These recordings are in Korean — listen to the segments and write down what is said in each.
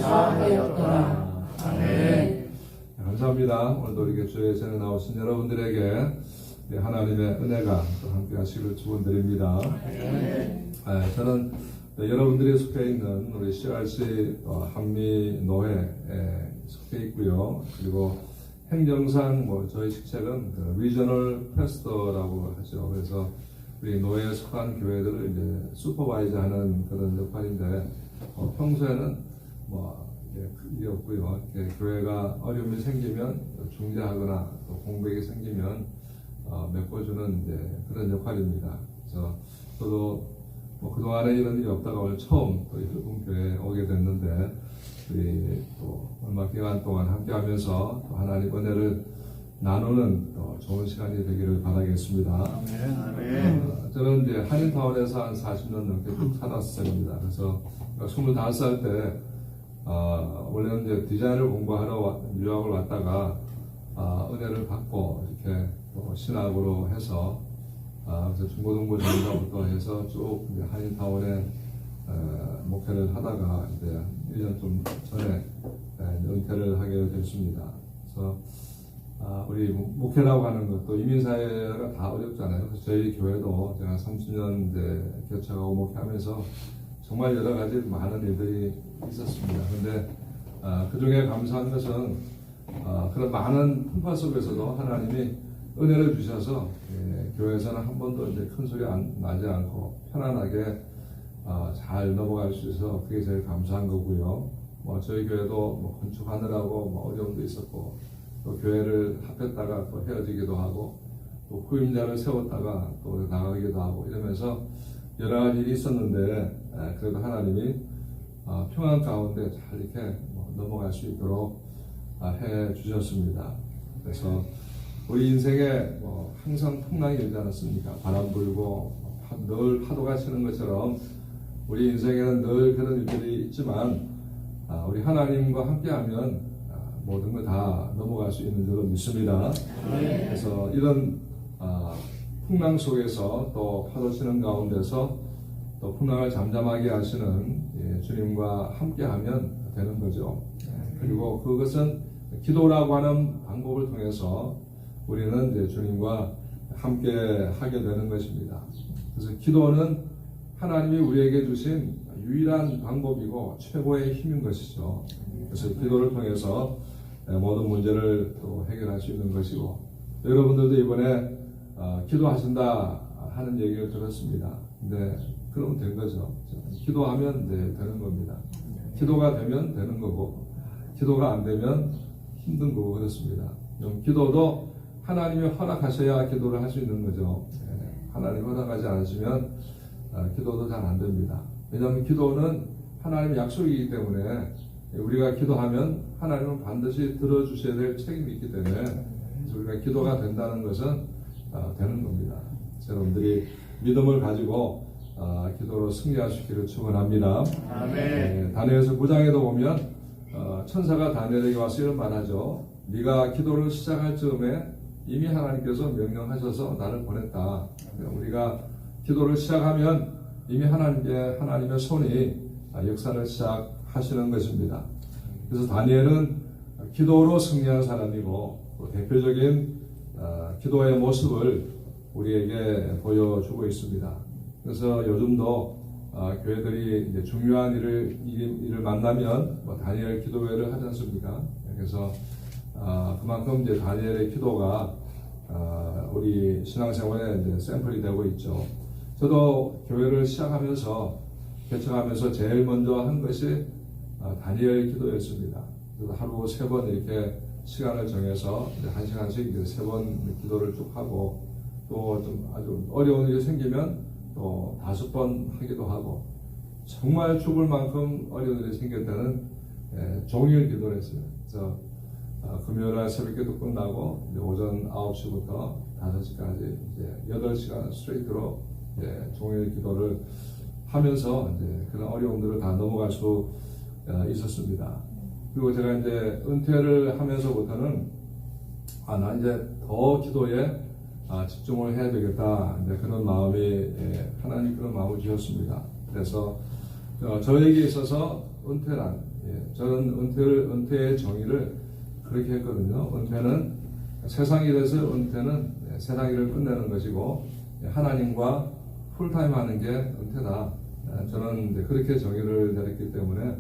하였더라. 아멘. 감사합니다. 오늘도 이렇게 주의 전에 나오신 여러분들에게 하나님의 은혜가 또 함께 하시기를 축원드립니다. 저는 여러분들이 속해 있는 우리 CRC 한미 노회에 속해 있고요. 그리고 행정상 저희 직책은 리저널 패스터라고 하죠. 그래서 우리 노회에 속한 교회들을 이제 슈퍼바이저하는 그런 역할인데 평소에는 이게 없고요. 교회가 어려움이 생기면 중재하거나 또 공백이 생기면 메꿔주는 이제 그런 역할입니다. 그래서 저도 그동안에 이런 일이 없다가 오늘 처음 또 혈금교회에 오게 됐는데 우리 또 얼마 기간 동안 함께하면서 또 하나님 은혜를 나누는 또 좋은 시간이 되기를 바라겠습니다. 저는 이제 한인타운에서 한 40년 넘게 쭉 살았습니다. 그래서 25살 때 원래는 이제 디자인을 공부하러 유학을 왔다가 은혜를 받고 이렇게 또 신학으로 해서 그래서 중고등부 전자부터 해서 쭉 이제 한인타운에 목회를 하다가 이제 1년 좀 전에 은퇴를 하게 됐습니다. 그래서 우리 목회라고 하는 것도 이민사회가 다 어렵잖아요. 그래서 저희 교회도 제가 30년 이제 교체하고 목회하면서 정말 여러 가지 많은 일들이 있었습니다. 그런데 그 중에 감사한 것은 그런 많은 풍파 속에서도 하나님이 은혜를 주셔서 교회에서는 한 번도 이제 큰 소리 나지 않고 편안하게 잘 넘어갈 수 있어서 그게 제일 감사한 거고요. 저희 교회도 건축하느라고 어려움도 있었고 또 교회를 합했다가 또 헤어지기도 하고 또 후임자를 세웠다가 또 나가기도 하고 이러면서 여러 가지 일이 있었는데 그래도 하나님이 평안 가운데 잘 이렇게 넘어갈 수 있도록 해 주셨습니다. 그래서 우리 인생에 항상 풍랑이 일지 않았습니까? 바람 불고 늘 파도가 치는 것처럼 우리 인생에는 늘 그런 일들이 있지만 우리 하나님과 함께하면 모든 걸 다 넘어갈 수 있는 줄로 믿습니다. 그래서 이런 풍랑 속에서 또 파도 치는 가운데서 또 풍랑을 잠잠하게 하시는 주님과 함께하면 되는 거죠. 그리고 그것은 기도라고 하는 방법을 통해서 우리는 이제 주님과 함께 하게 되는 것입니다. 그래서 기도는 하나님이 우리에게 주신 유일한 방법이고 최고의 힘인 것이죠. 그래서 기도를 통해서 모든 문제를 또 해결할 수 있는 것이고 여러분들도 이번에 기도하신다 하는 얘기를 들었습니다. 근데 그러면 된 거죠. 기도하면 되는 겁니다. 기도가 되면 되는 거고 기도가 안 되면 힘든 거고 그렇습니다. 기도도 하나님이 허락하셔야 기도를 할 수 있는 거죠. 하나님이 허락하지 않으시면 기도도 잘 안 됩니다. 왜냐하면 기도는 하나님의 약속이기 때문에 우리가 기도하면 하나님은 반드시 들어주셔야 될 책임이 있기 때문에 그래서 우리가 기도가 된다는 것은 되는 겁니다. 여러분들이 믿음을 가지고 기도로 승리할 수 있기를 축원합니다. 다니엘서 9장에도 보면 천사가 다니엘에게 와서 이런 말하죠. 네가 기도를 시작할 즈음에 이미 하나님께서 명령하셔서 나를 보냈다. 우리가 기도를 시작하면 이미 하나님의 손이 역사를 시작하시는 것입니다. 그래서 다니엘은 기도로 승리한 사람이고 또 대표적인 기도의 모습을 우리에게 보여주고 있습니다. 그래서 요즘도 교회들이 이제 중요한 일을 만나면 다니엘 기도회를 하지 않습니까? 그래서 그만큼 이제 다니엘의 기도가 우리 신앙생활에 이제 샘플이 되고 있죠. 저도 교회를 시작하면서 개척하면서 제일 먼저 한 것이 다니엘 기도였습니다. 그래서 하루 3번 이렇게 시간을 정해서 이제 1시간씩 이제 3번 기도를 쭉 하고 또 좀 아주 어려운 일이 생기면 또 5번 하기도 하고 정말 죽을 만큼 어려운 일이 생길 때는 종일 기도를 했어요. 그래서 금요일날 새벽기도 끝나고 이제 오전 9시부터 5시까지 이제 8시간 스트레이트로 종일 기도를 하면서 이제 그런 어려움들을 다 넘어갈 수 있었습니다. 그리고 제가 이제 은퇴를 하면서부터는 나 이제 더 기도에 집중을 해야 되겠다. 이제 그런 마음이 하나님 그런 마음을 주셨습니다. 그래서 저에게 있어서 은퇴란 저는 은퇴의 정의를 그렇게 했거든요. 은퇴는 세상 일에서 은퇴는 세상 일을 끝내는 것이고 하나님과 풀타임 하는 게 은퇴다. 저는 이제 그렇게 정의를 내렸기 때문에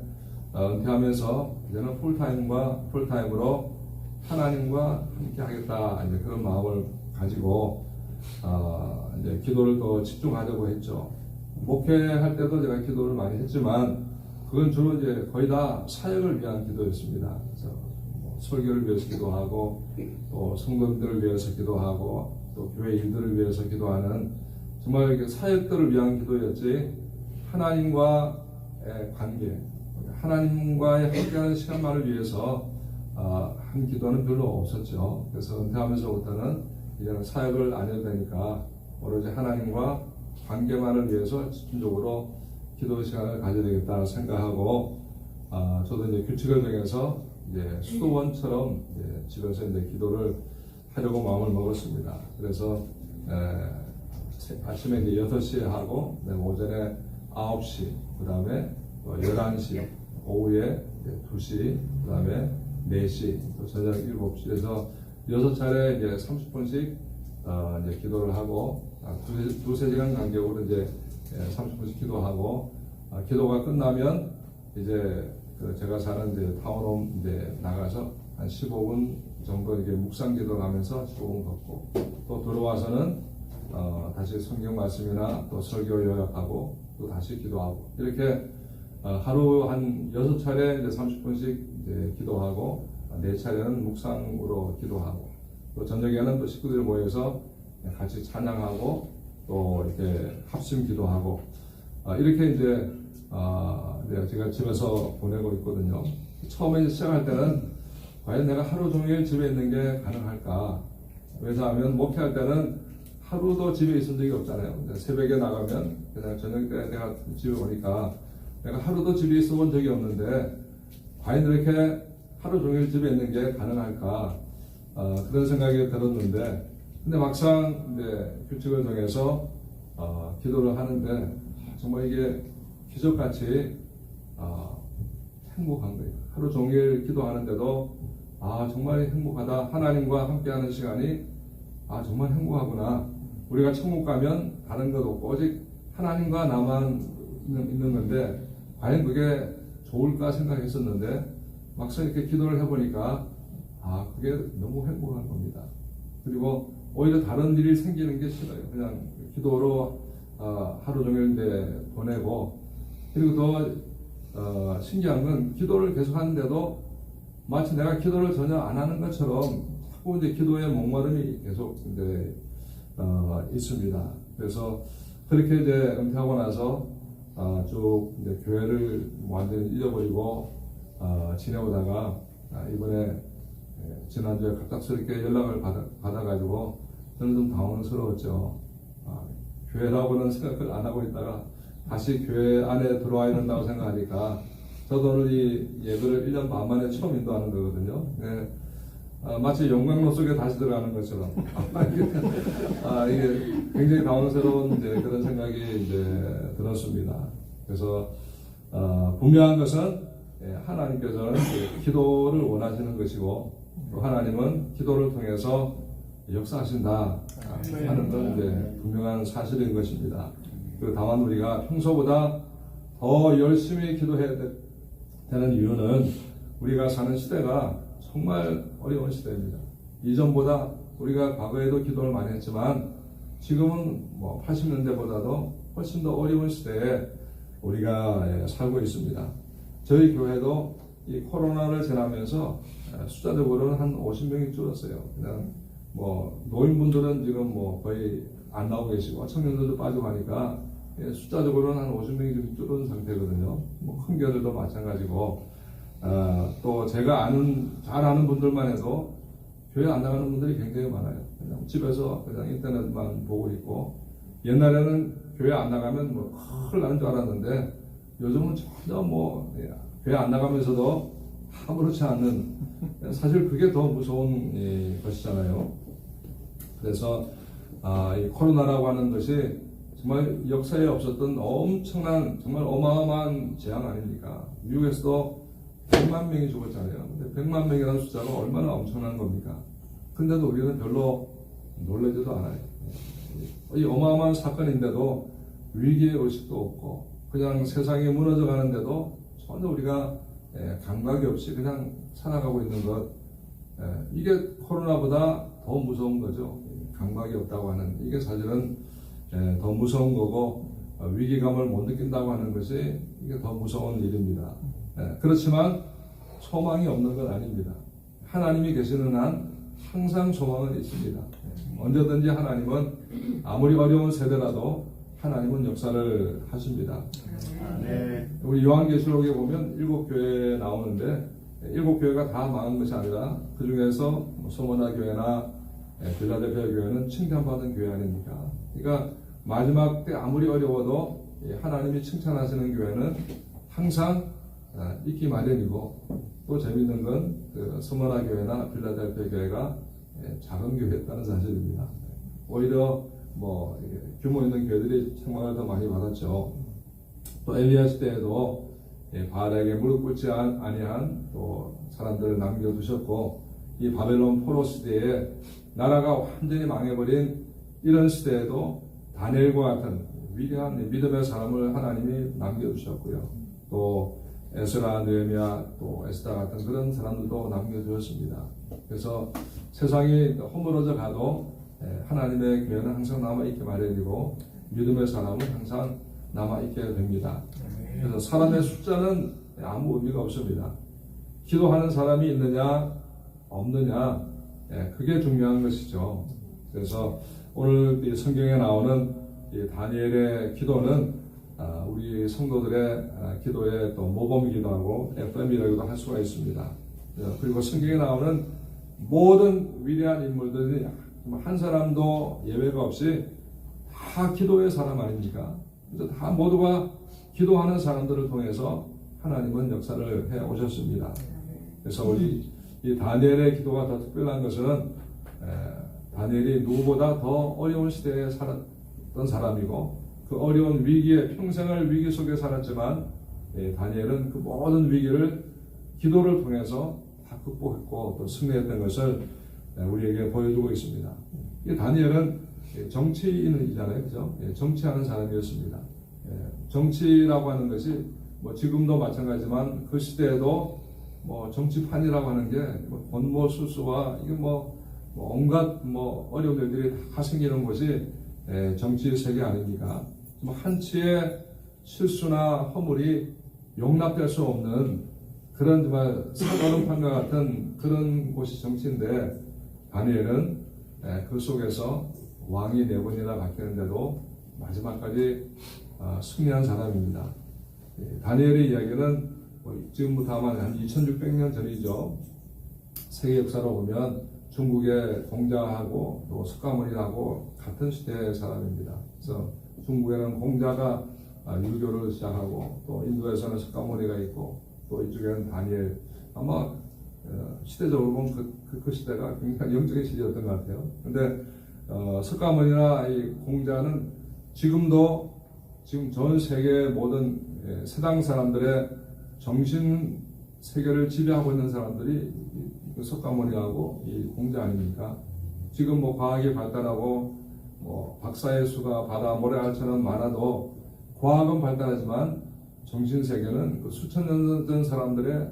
은퇴하면서 이제는 풀타임으로 하나님과 함께 하겠다. 이제 그런 마음을 가지고 이제 기도를 더 집중하려고 했죠. 목회할 때도 제가 기도를 많이 했지만 그건 주로 이제 거의 다 사역을 위한 기도였습니다. 그래서 설교를 위해서 기도하고 또 성도들을 위해서 기도하고 또 교회 일들을 위해서 기도하는 정말 사역들을 위한 기도였지 하나님과의 관계, 하나님과의 함께하는 시간만을 위해서 한 기도는 별로 없었죠. 그래서 은퇴하면서부터는 이제는 사역을 안 해도 되니까 오로지 하나님과 관계만을 위해서 집중적으로 기도 시간을 가져야 되겠다 생각하고 저도 이제 규칙을 정해서 이제 수도원처럼 이제 집에서 이제 기도를 하려고 마음을 먹었습니다. 그래서 아침에 이제 6시에 하고 오전에 9시, 그 다음에 11시, 오후에 2시, 그 다음에 4시, 또 저녁 7시에서 6차례 이제 30분씩 이제 기도를 하고 두세 시간 간격으로 이제 30분씩 기도하고 기도가 끝나면 이제 제가 사는 이제 타운홈 이제 나가서 한 15분 정도 이게 묵상 기도를 하면서 15분 걷고 또 들어와서는 다시 성경 말씀이나 또 설교 요약하고 또 다시 기도하고 이렇게 하루 한 6차례 이제 30분씩 이제 기도하고 4차례는 묵상으로 기도하고 또 저녁에는 또 식구들 모여서 같이 찬양하고 또 이렇게 합심 기도하고 이렇게 이제 제가 집에서 보내고 있거든요. 처음에 시작할 때는 과연 내가 하루 종일 집에 있는 게 가능할까? 왜냐하면 목회할 때는 하루도 집에 있은 적이 없잖아요. 새벽에 나가면 그냥 저녁 때 내가 집에 오니까 내가 하루도 집에 있어 본 적이 없는데 과연 이렇게 하루 종일 집에 있는 게 가능할까? 그런 생각이 들었는데 근데 막상 이제 규칙을 정해서 기도를 하는데 정말 이게 기적같이 행복한 거예요. 하루 종일 기도하는데도 정말 행복하다. 하나님과 함께하는 시간이 정말 행복하구나. 우리가 천국 가면 다른 것 없고 오직 하나님과 나만 있는 건데 과연 그게 좋을까 생각했었는데 막상 이렇게 기도를 해보니까 그게 너무 행복한 겁니다. 그리고 오히려 다른 일이 생기는 게 싫어요. 그냥 기도로 하루 종일 보내고 그리고 더 신기한 건 기도를 계속 하는데도 마치 내가 기도를 전혀 안 하는 것처럼 자꾸 이제 기도의 목마름이 계속 이제 있습니다. 그래서 그렇게 이제 은퇴하고 나서 쭉 이제 교회를 완전히 잊어버리고 지내오다가 이번에 지난주에 갑작스럽게 연락을 받아가지고 저는 좀 당황스러웠죠. 교회라고는 생각을 안 하고 있다가 다시 교회 안에 들어와야 된다고 생각하니까 저도 오늘 이 예배를 1년 반 만에 처음 인도하는 거거든요. 마치 용광로 속에 다시 들어가는 것처럼 이게 굉장히 당황스러운 이제 그런 생각이 이제 들었습니다. 그래서 분명한 것은 하나님께서는 기도를 원하시는 것이고 또 하나님은 기도를 통해서 역사하신다 하는 건 이제 분명한 사실인 것입니다. 다만 우리가 평소보다 더 열심히 기도해야 되는 이유는 우리가 사는 시대가 정말 어려운 시대입니다. 이전보다 우리가 과거에도 기도를 많이 했지만 지금은 80년대보다도 훨씬 더 어려운 시대에 우리가 살고 있습니다. 저희 교회도 이 코로나를 지나면서 숫자적으로는 한 50명이 줄었어요. 그냥 노인분들은 지금 거의 안 나오고 계시고 청년들도 빠지고 하니까 숫자적으로는 한 50명이 좀 줄은 상태거든요. 큰 교회들도 마찬가지고 또 제가 잘 아는 분들만 해도 교회 안 나가는 분들이 굉장히 많아요. 그냥 집에서 그냥 인터넷만 보고 있고 옛날에는 교회 안 나가면 큰일 나는 줄 알았는데 요즘은 전혀 교회 안 나가면서도 아무렇지 않은 사실 그게 더 무서운 것이잖아요. 그래서 이 코로나라고 하는 것이 정말 역사에 없었던 엄청난 정말 어마어마한 재앙 아닙니까? 미국에서도 100만 명이 죽었잖아요. 근데 100만 명이라는 숫자가 얼마나 엄청난 겁니까? 근데도 우리는 별로 놀라지도 않아요. 이 어마어마한 사건인데도 위기의 의식도 없고 그냥 세상이 무너져 가는데도 전혀 우리가 감각이 없이 그냥 살아가고 있는 것, 이게 코로나보다 더 무서운 거죠. 감각이 없다고 하는 이게 사실은 더 무서운 거고 위기감을 못 느낀다고 하는 것이 이게 더 무서운 일입니다. 그렇지만 소망이 없는 건 아닙니다. 하나님이 계시는 한 항상 소망은 있습니다. 언제든지 하나님은 아무리 어려운 세대라도 하나님은 역사를 하십니다. 우리 요한계시록에 보면 7교회 나오는데 7교회가 다 망한 것이 아니라 그 중에서 소모나 교회나 빌라델피아 교회는 칭찬받은 교회 아닙니까? 그러니까 마지막 때 아무리 어려워도 하나님이 칭찬하시는 교회는 항상 있기 마련이고, 또 재밌는 건 그 소모나 교회나 빌라델피아 교회가 작은 교회였다는 사실입니다. 오히려 뭐 규모 있는 교회들이 책망을 더 많이 받았죠. 또 엘리야 시대에도 바알에게 무릎 꿇지 아니한 또 사람들을 남겨두셨고, 이 바벨론 포로 시대에 나라가 완전히 망해버린 이런 시대에도 다니엘과 같은 위대한 믿음의 사람을 하나님이 남겨두셨고요. 또 에스라, 느헤미야, 또 에스다 같은 그런 사람들도 남겨두셨습니다. 그래서 세상이 허물어져 가도 하나님의 교회는 항상 남아있기 마련이고 믿음의 사람은 항상 남아있게 됩니다. 그래서 사람의 숫자는 아무 의미가 없습니다. 기도하는 사람이 있느냐 없느냐, 그게 중요한 것이죠. 그래서 오늘 이 성경에 나오는 이 다니엘의 기도는 우리 성도들의 기도의 또 모범이기도 하고 FM이라고도 할 수가 있습니다. 그리고 성경에 나오는 모든 위대한 인물들이 한 사람도 예외가 없이 다 기도의 사람 아닙니까? 그래서 다 모두가 기도하는 사람들을 통해서 하나님은 역사를 해 오셨습니다. 그래서 우리 이 다니엘의 기도가 더 특별한 것은 다니엘이 누구보다 더 어려운 시대에 살았던 사람이고, 그 어려운 위기에 평생을 위기 속에 살았지만 다니엘은 그 모든 위기를 기도를 통해서 다 극복했고 또 승리했던 것을 우리에게 보여주고 있습니다. 이 다니엘은 정치인이잖아요, 그죠? 정치하는 사람이었습니다. 정치라고 하는 것이 뭐 지금도 마찬가지지만 그 시대에도 뭐 정치판이라고 하는 게 권모 수수와 이게 뭐 온갖 어려운 일들이 다 생기는 것이 정치 세계 아닙니까? 한치의 실수나 허물이 용납될 수 없는 그런 정말 사거름판과 같은 그런 곳이 정치인데, 다니엘은 그 속에서 왕이 4번이나 바뀌었는데도 마지막까지 승리한 사람입니다. 다니엘의 이야기는 지금부터 아마 한 2600년 전이죠. 세계 역사로 보면 중국의 공자하고 또 석가모니하고 같은 시대의 사람입니다. 그래서 중국에는 공자가 유교를 시작하고 또 인도에서는 석가모니가 있고 또 이쪽에는 다니엘, 아마 시대적으로 보면 그 시대가 굉장히 영적인 시대였던 것 같아요. 근데 석가모니나 이 공자는 지금도 지금 전 세계 모든 세상 사람들의 정신 세계를 지배하고 있는 사람들이 석가모니하고 이 공자 아닙니까? 지금 과학이 발달하고 박사의 수가 바다 모래알처럼 많아도 과학은 발달하지만 정신 세계는 그 수천 년 전 사람들의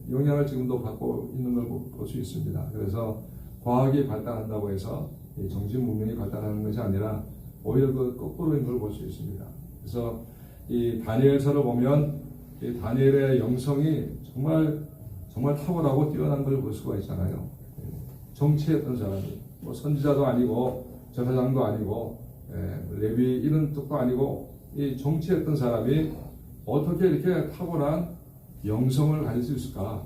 영향을 지금도 받고 있는 걸 볼 수 있습니다. 그래서 과학이 발달한다고 해서 이 정신 문명이 발달하는 것이 아니라 오히려 그 거꾸로인 걸 볼 수 있습니다. 그래서 이 다니엘서를 보면 이 다니엘의 영성이 정말 탁월하고 뛰어난 걸 볼 수가 있잖아요. 정치했던 사람이 선지자도 아니고 제사장도 아니고 레위 이런 쪽도 아니고 이 정치했던 사람이 어떻게 이렇게 탁월한 영성을 가질 수 있을까?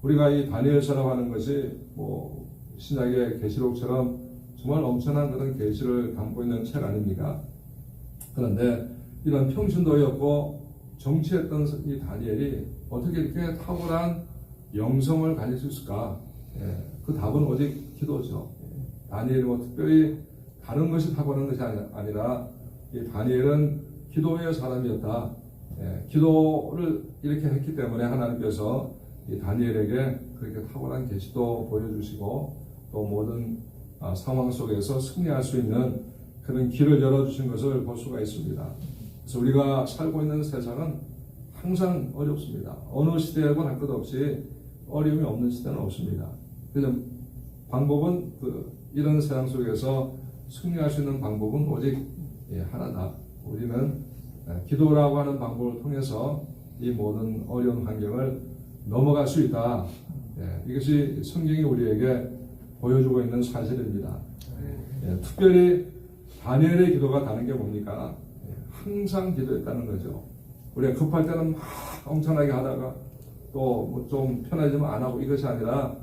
우리가 이 다니엘서라고 하는 것이 신약의 계시록처럼 정말 엄청난 그런 계시를 담고 있는 책 아닙니까? 그런데 이런 평신도였고 정치했던 이 다니엘이 어떻게 이렇게 탁월한 영성을 가질 수 있을까? 그 답은 오직 기도죠. 다니엘이 특별히 다른 것이 탁월한 것이 아니라 이 다니엘은 기도의 사람이었다. 기도를 이렇게 했기 때문에 하나님께서 이 다니엘에게 그렇게 탁월한 계시도 보여주시고 또 모든 상황 속에서 승리할 수 있는 그런 길을 열어주신 것을 볼 수가 있습니다. 그래서 우리가 살고 있는 세상은 항상 어렵습니다. 어느 시대에건 할 것 없이 어려움이 없는 시대는 없습니다. 그래서 방법은 이런 세상 속에서 승리할 수 있는 방법은 오직 하나다. 우리는 기도라고 하는 방법을 통해서 이 모든 어려운 환경을 넘어갈 수 있다. 이것이 성경이 우리에게 보여주고 있는 사실입니다. 특별히 다니엘의 기도가 다른 게 뭡니까? 항상 기도했다는 거죠. 우리가 급할 때는 막 엄청나게 하다가 또 뭐 좀 편해지면 안 하고 이것이 아니라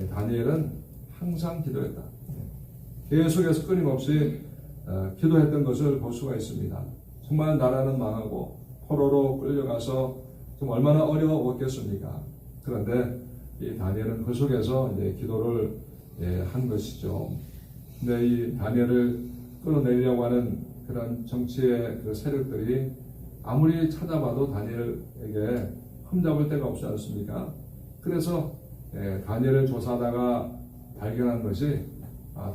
다니엘은 항상 기도했다. 계속해서 끊임없이 기도했던 것을 볼 수가 있습니다. 정말 나라는 망하고 포로로 끌려가서 좀 얼마나 어려웠겠습니까? 그런데 이 다니엘은 그 속에서 이제 기도를 한 것이죠. 근데 이 다니엘을 끌어내려고 하는 그런 정치의 그 세력들이 아무리 찾아봐도 다니엘에게 흠잡을 데가 없지 않습니까? 그래서 다니엘을 조사하다가 발견한 것이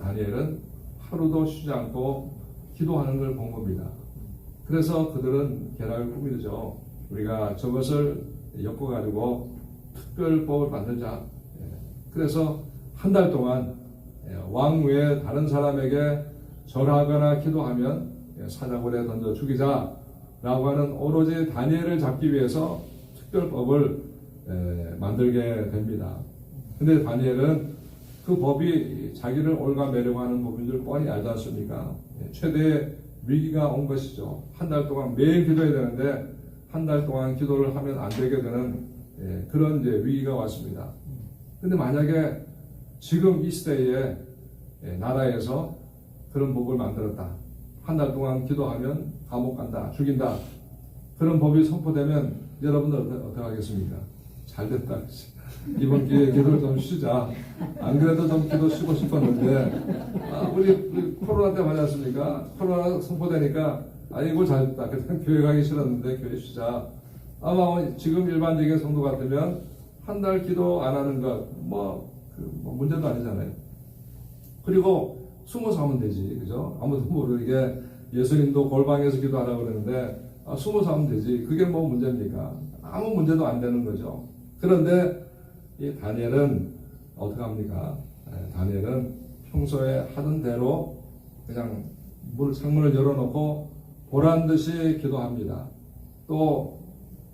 다니엘은 하루도 쉬지 않고 기도하는 걸 본 겁니다. 그래서 그들은 계략을 꾸미죠. 우리가 저것을 엮어가지고 특별법을 만들자. 그래서 한 달 동안 왕 외에 다른 사람에게 절하거나 기도하면 사자굴에 던져 죽이자 라고 하는 오로지 다니엘을 잡기 위해서 특별법을 만들게 됩니다. 근데 다니엘은 그 법이 자기를 올가매려고 하는 법인 줄 뻔히 알지 않습니까? 최대의 위기가 온 것이죠. 한 달 동안 매일 기도해야 되는데 한 달 동안 기도를 하면 안 되게 되는 그런 이제 위기가 왔습니다. 근데 만약에 지금 이 시대에 나라에서 그런 법을 만들었다. 한 달 동안 기도하면 감옥 간다, 죽인다. 그런 법이 선포되면 여러분들 어떻게 하겠습니까? 잘 됐다. 이번 기회에 기도를 좀 쉬자. 안 그래도 좀 기도 쉬고 싶었는데, 우리 코로나 때 맞지 않습니까? 코로나 선포되니까, 이거 잘 됐다. 그때 교회 가기 싫었는데 교회 쉬자. 아마 지금 일반적인 성도 같으면 한 달 기도 안 하는 것, 문제도 아니잖아요. 그리고 숨어서 하면 되지. 그죠? 아무도 모르게 예수님도 골방에서 기도하라고 그러는데, 숨어서 하면 되지. 그게 뭐 문제입니까? 아무 문제도 안 되는 거죠. 그런데 이 다니엘은 어떻게 합니까? 다니엘은 평소에 하던 대로 그냥 창문을 열어놓고 보란 듯이 기도합니다. 또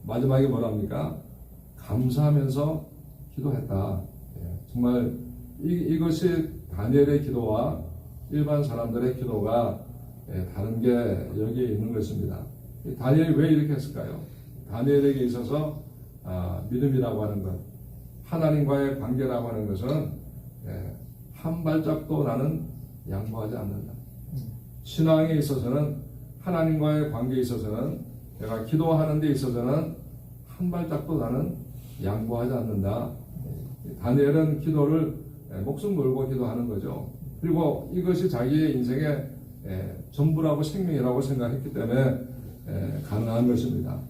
마지막에 뭐랍니까? 감사하면서 기도했다. 정말 이것이 다니엘의 기도와 일반 사람들의 기도가 다른 게 여기에 있는 것입니다. 다니엘이 왜 이렇게 했을까요? 다니엘에게 있어서 믿음이라고 하는 것, 하나님과의 관계라고 하는 것은 한 발짝도 나는 양보하지 않는다. 신앙에 있어서는 하나님과의 관계에 있어서는 내가 기도하는 데 있어서는 한 발짝도 나는 양보하지 않는다. 다니엘은 기도를 목숨 걸고 기도하는 거죠. 그리고 이것이 자기의 인생의 전부라고 생명이라고 생각했기 때문에 가능한 것입니다.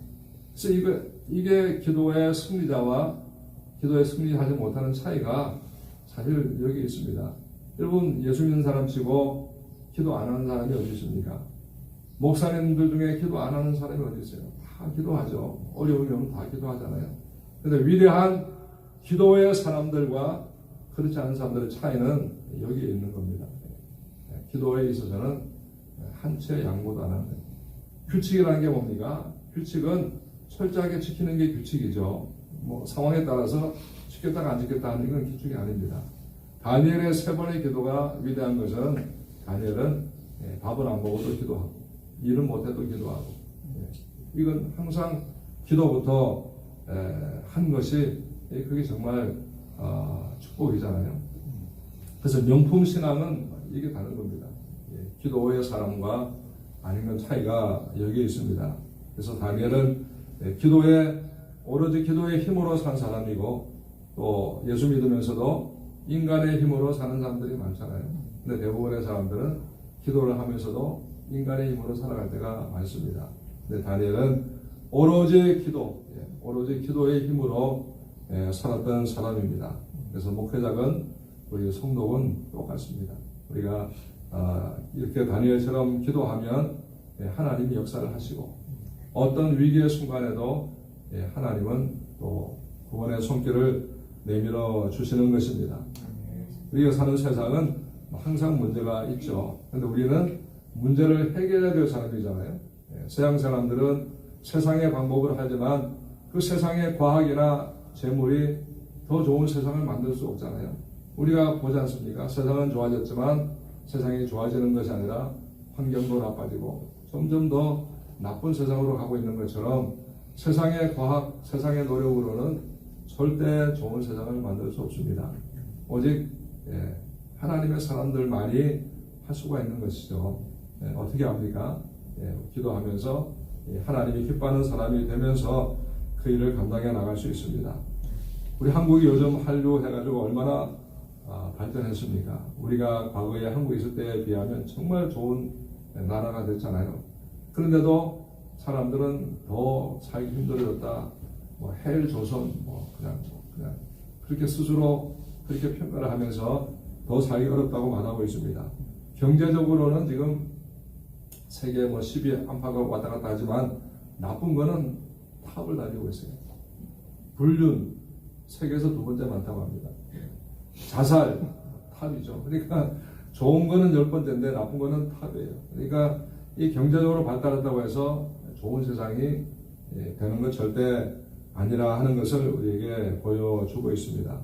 그래서 이게 기도의 승리자와 기도에 승리하지 못하는 차이가 사실 여기 있습니다. 여러분 예수 믿는 사람 치고 기도 안 하는 사람이 어디 있습니까? 목사님들 중에 기도 안 하는 사람이 어디 있어요? 다 기도하죠. 어려움이 오면 다 기도하잖아요. 그런데 위대한 기도의 사람들과 그렇지 않은 사람들의 차이는 여기에 있는 겁니다. 기도에 있어서는 한 채 양보도 안 하는 거예요. 규칙이라는 게 뭡니까? 규칙은 철저하게 지키는 게 규칙이죠. 상황에 따라서 지켰다가 안 지켰다 하는 건 규칙이 아닙니다. 다니엘의 3번의 기도가 위대한 것은 다니엘은 밥을 안 먹어도 기도하고 일을 못해도 기도하고 이건 항상 기도부터 한 것이 그게 정말 축복이잖아요. 그래서 명품 신앙은 이게 다른 겁니다. 기도의 사람과 아닌 건 차이가 여기에 있습니다. 그래서 다니엘은 오로지 기도의 힘으로 산 사람이고 또 예수 믿으면서도 인간의 힘으로 사는 사람들이 많잖아요. 근데 대부분의 사람들은 기도를 하면서도 인간의 힘으로 살아갈 때가 많습니다. 근데 다니엘은 오로지 기도, 오로지 기도의 힘으로 살았던 사람입니다. 그래서 목회작은 우리 성도는 똑같습니다. 우리가 이렇게 다니엘처럼 기도하면 하나님이 역사를 하시고 어떤 위기의 순간에도 하나님은 또 구원의 손길을 내밀어 주시는 것입니다. 우리가 사는 세상은 항상 문제가 있죠. 그런데 우리는 문제를 해결해야 될 사람이잖아요. 서양 사람들은 세상의 방법을 하지만 그 세상의 과학이나 재물이 더 좋은 세상을 만들 수 없잖아요. 우리가 보지 않습니까? 세상은 좋아졌지만 세상이 좋아지는 것이 아니라 환경도 나빠지고 점점 더 나쁜 세상으로 가고 있는 것처럼 세상의 과학, 세상의 노력으로는 절대 좋은 세상을 만들 수 없습니다. 오직 하나님의 사람들만이 할 수가 있는 것이죠. 어떻게 합니까? 기도하면서 하나님이 기뻐하는 사람이 되면서 그 일을 감당해 나갈 수 있습니다. 우리 한국이 요즘 한류 해가지고 얼마나 발전했습니까? 우리가 과거에 한국에 있을 때에 비하면 정말 좋은 나라가 됐잖아요. 그런데도 사람들은 더 살기 힘들어졌다. 헬 조선 그냥 그렇게 스스로 그렇게 평가를 하면서 더 살기 어렵다고 말하고 있습니다. 경제적으로는 지금 세계 10위 안팎을 왔다 갔다 하지만 나쁜 거는 탑을 달리고 있어요. 불륜 세계에서 두 번째 많다고 합니다. 자살 탑이죠. 그러니까 좋은 거는 10번째인데 나쁜 거는 탑이에요. 그러니까 이 경제적으로 발달한다고 해서 좋은 세상이 되는 건 절대 아니라 하는 것을 우리에게 보여주고 있습니다.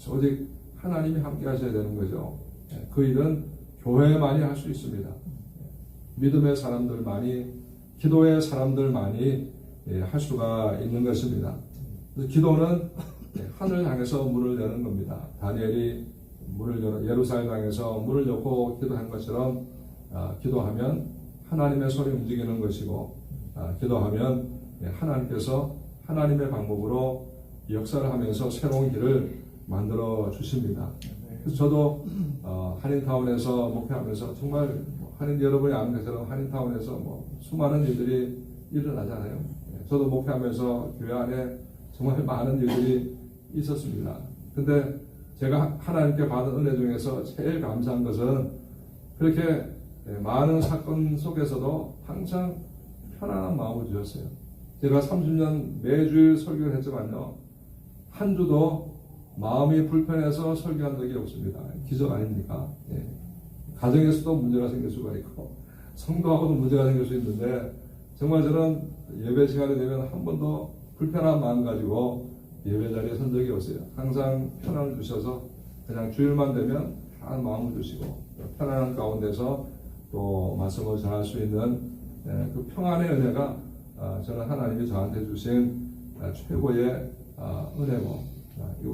오직 하나님이 함께 하셔야 되는 거죠. 그 일은 교회만이 할 수 있습니다. 믿음의 사람들만이, 기도의 사람들만이 할 수가 있는 것입니다. 그래서 기도는 하늘 향해서 문을 여는 겁니다. 다니엘이 예루살렘 향해서 문을 열고 기도한 것처럼 기도하면 하나님의 손이 움직이는 것이고 기도하면 하나님께서 하나님의 방법으로 역사를 하면서 새로운 길을 만들어 주십니다. 그래서 저도 한인타운에서 목회하면서 정말 한인 여러분이 아는 것처럼 한인타운에서 수많은 일들이 일어나잖아요. 저도 목회하면서 교회 안에 정말 많은 일들이 있었습니다. 근데 제가 하나님께 받은 은혜 중에서 제일 감사한 것은 그렇게 많은 사건 속에서도 항상 편안한 마음을 주셨어요. 제가 30년 매주일 설교를 했지만요, 한 주도 마음이 불편해서 설교한 적이 없습니다. 기적 아닙니까? 가정에서도 문제가 생길 수가 있고 성도하고도 문제가 생길 수 있는데 정말 저는 예배 시간이 되면 한 번도 불편한 마음 가지고 예배 자리에 선 적이 없어요. 항상 편안을 주셔서 그냥 주일만 되면 편한 마음을 주시고 편안한 가운데서 또 말씀을 전할 수 있는 그 평안의 은혜가 저는 하나님이 저한테 주신 최고의 은혜고,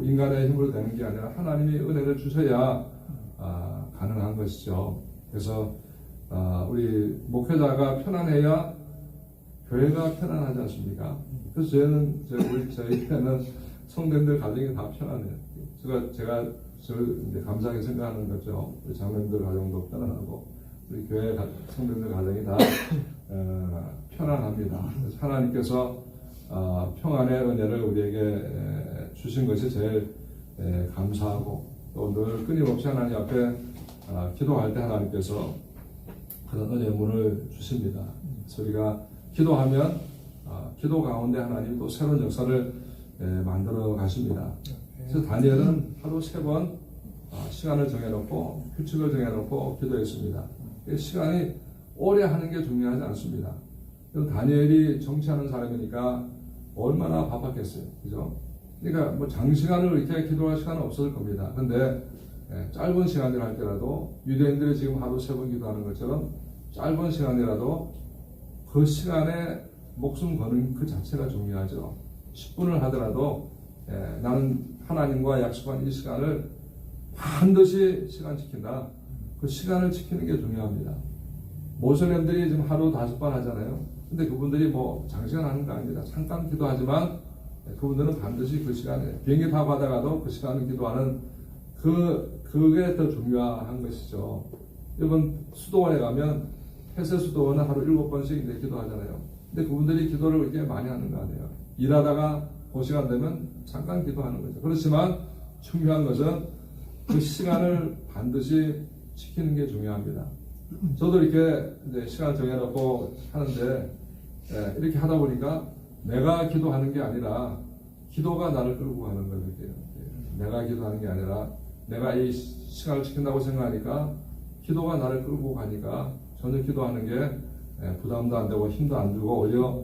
인간의 힘으로 되는 게 아니라 하나님이 은혜를 주셔야 가능한 것이죠. 그래서 우리 목회자가 편안해야 교회가 편안하지 않습니까? 그래서 저희 교회는 성도님들 가정이 다 편안해요. 제가 이제 감사하게 생각하는 거죠. 우리 자매님들 가정도 편안하고 우리 교회 성도님들 가정이 다 편안합니다. 그래서 하나님께서 평안의 은혜를 우리에게 주신 것이 제일 감사하고 또 늘 끊임없이 하나님 앞에 기도할 때 하나님께서 그런 은혜의 문을 주십니다. 그래서 우리가 기도하면 기도 가운데 하나님이 또 새로운 역사를 만들어 가십니다. 그래서 다니엘은 하루 3번 시간을 정해놓고 규칙을 정해놓고 기도했습니다. 시간이 오래 하는 게 중요하지 않습니다. 다니엘이 정치하는 사람이니까 얼마나 바빴겠어요. 그죠? 그러니까 장시간을 이렇게 기도할 시간은 없을 겁니다. 근데 짧은 시간을 할 때라도 유대인들이 지금 하루 3번 기도하는 것처럼 짧은 시간이라도 그 시간에 목숨 거는 그 자체가 중요하죠. 10분을 하더라도 나는 하나님과 약속한 이 시간을 반드시 시간 지킨다. 그 시간을 지키는 게 중요합니다. 모슬렘들이 지금 하루 5번 하잖아요. 근데 그분들이 장시간 하는 거 아닙니다. 잠깐 기도하지만 그분들은 반드시 그 시간에 비행기 타고 가다가도 그 시간을 기도하는 그게 더 중요한 것이죠. 여러분 수도원에 가면 폐쇄 수도원은 하루 7번씩 이제 기도하잖아요. 근데 그분들이 기도를 그렇게 많이 하는 거 아니에요. 일하다가 그 시간 되면 잠깐 기도하는 거죠. 그렇지만 중요한 것은 그 시간을 반드시 지키는 게 중요합니다. 저도 이렇게 이제 시간 정해놓고 하는데 이렇게 하다 보니까 내가 기도하는 게 아니라 기도가 나를 끌고 가는 거예요. 내가 기도하는 게 아니라 내가 이 시간을 지킨다고 생각하니까 기도가 나를 끌고 가니까 전혀 기도하는 게 부담도 안 되고 힘도 안 들고 오히려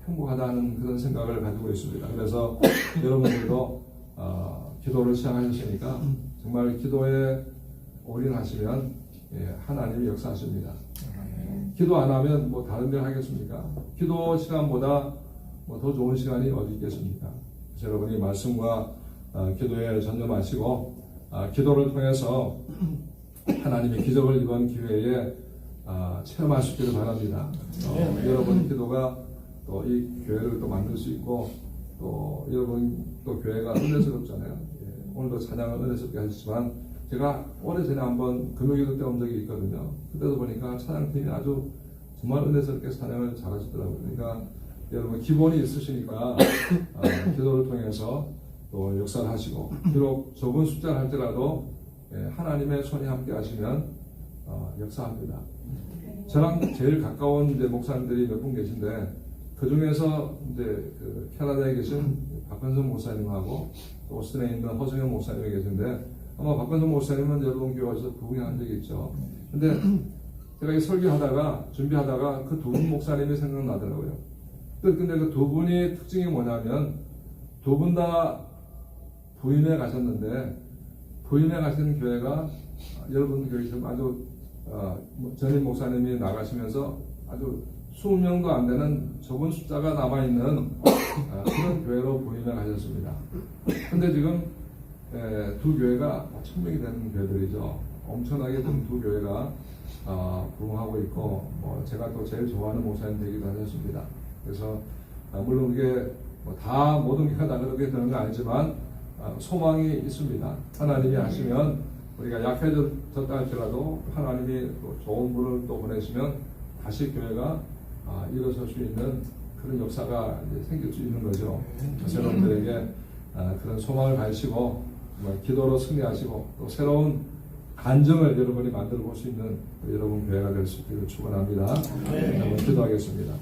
행복하다는 그런 생각을 가지고 있습니다. 그래서 여러분들도 기도를 시작하셨으니까 정말 기도에 올인하시면 하나님이 역사하십니다. 기도 안 하면 뭐 다른 데 하겠습니까? 기도 시간보다 뭐 더 좋은 시간이 어디 있겠습니까? 그래서 여러분이 말씀과 기도에 전념하시고 기도를 통해서 하나님의 기적을 이번 기회에 체험할 수 있기를 바랍니다. 여러분 기도가 또 이 교회를 또 만들 수 있고 또 여러분 또 교회가 은혜스럽잖아요. 오늘도 찬양을 은혜스럽게 하셨지만 제가 오래전에 한번 금요기도 때 온 적이 있거든요. 그때도 보니까 찬양팀이 아주 정말 은혜스럽게 찬양을 잘하시더라고요. 그러니까 여러분 기본이 있으시니까 기도를 통해서 또 역사를 하시고 비록 적은 숫자를 할지라도 하나님의 손이 함께 하시면 역사합니다. 저랑 제일 가까운 이제 목사님들이 몇 분 계신데 그 중에서 이제 그 캐나다에 계신 박건성 목사님하고 또 오스틴에 있는 허승현 목사님이 계신데 아마 박건성 목사님은 여러분 교회에서 부흥한 적이 있죠. 근데 제가 이 설교하다가 준비하다가 그 두 분 목사님이 생각나더라고요. 근데 그 두 분이 특징이 뭐냐면 두 분 다 부임에 가셨는데 부임에 가시는 교회가 여러분 교회처럼 아주 전임 목사님이 나가시면서 아주 20명도 안 되는 적은 숫자가 남아있는 그런 교회로 부임에 가셨습니다. 근데 지금 두 교회가 1000명이 되는 교회들이죠. 엄청나게 두 교회가 부흥하고 있고 제가 또 제일 좋아하는 목사님 되기도 하셨습니다. 그래서 물론 그게 다 모든 교회가 다 그렇게 되는 건 아니지만 소망이 있습니다. 하나님이 하시면 우리가 약해졌다 할지라도 하나님이 또 좋은 분을 또 보내시면 다시 교회가 일어설 수 있는 그런 역사가 이제 생길 수 있는 거죠. 여러분들에게 그런 소망을 가지시고 기도로 승리하시고 또 새로운 간증을 여러분이 만들어 볼 수 있는 여러분 교회가 될 수 있기를 축원합니다. 한번 기도하겠습니다.